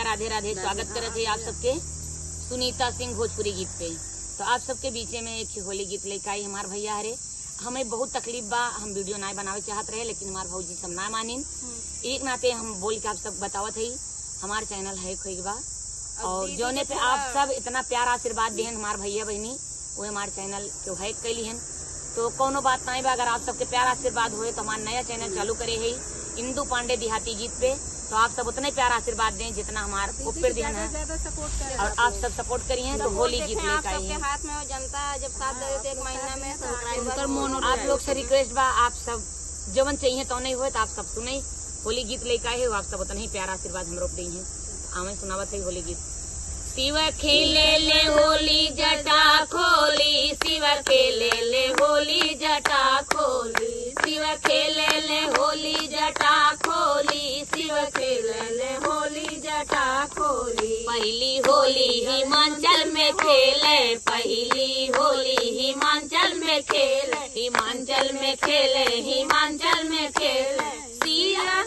भैया राधे राधे। स्वागत करे थे आप सबके सुनीता सिंह भोजपुरी गीत पे। तो आप सबके बीचे में एक होली गीत लेकर आई हमार भैया हरे। हमें बहुत तकलीफ बा, हम वीडियो ना बनावे चाहत रहे लेकिन हमार भौजी सब ना मानिन। एक नाते हम बोल के आप सब बतावत है हमार चैनल है खोई बा और जोने पे आप सब इतना प्यार आशीर्वाद दिहन हमार भैया बहनी वो हमारे चैनल के हैक कैली हन। तो कोनो बात नहीं बा, अगर आप सबके प्यार आशीर्वाद हुए तो हमारा नया चैनल चालू करे है इंदू पांडे देहाती गीत पे। तो आप सब उतने प्यार आशीर्वाद दें जितना हमारे ऊपर दिहन है और आप सब सपोर्ट करिए। तो होली गीत लेकर आई है हाथ में जनता जब साथ दे देते 1 महीना में सब्सक्राइबर आप लोग से रिक्वेस्ट बा, आप सब जवन चाहिए तो नहीं हुए तो आप सब सुने होली गीत लेकर आए हो। आप सब उतना ही प्यार आशीर्वाद हम रोक दी है। हमें सुनावत है होली गीत। शिव खेले ले होली जटा खोली, शिव खेले ले होली जटा खोली, शिव खेले ले होली जटा खोली, शिव खेले ले होली जटा खोली। पहली होली हिमाचल में खेले, पहली होली हिमाचल में खेले, हिमाचल में खेले, हिमाचल में खेले। सिया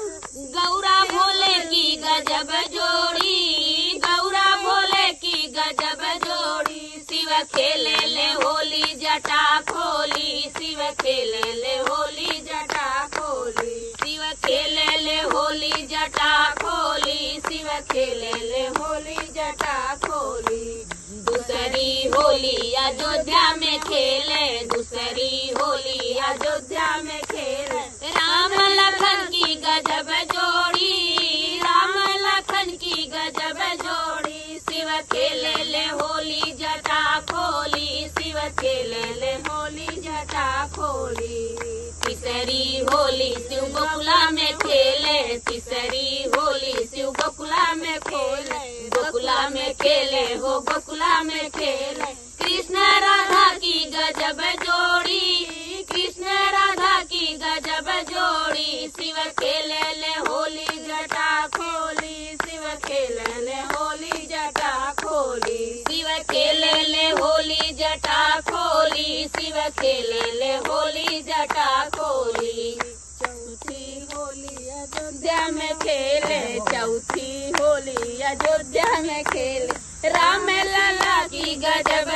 गौरा भोले की गजब जोड़ी, गौरा भोले की गजब जोड़ी। शिव खेले ले होली जटा खोली, शिव खेले ले होली जटा खोली, शिव खेले ले होली जटा खोली, शिव खेले ले होली जटा खोली। दूसरी होली अयोध्या में खेले, दूसरी होली अयोध्या में खेले। राम लखन की गजब जोड़ी, राम लखन की गजब जोड़ी। शिव खेले ले होली जटा खोली, शिव खेले ले होली जटा खोली। तीसरी होली शिव गोकुला में खेले, तीसरी होली शिव गोकुला में खेले, गोकुला में खेले हो गोकुला में खेले। कृष्ण राधा की गजब जोड़ी, कृष्ण राधा की गजब जोड़ी। शिव खेले ले होली जटा खोली, शिव खेले ले होली जटा खोली, शिव खेले ले होली जटा खोली, शिव खेले ले होली जटा खोली। चौथी होली अयोध्या में खेले, चौथी होली अयोध्या में खेले। राम लला की गजब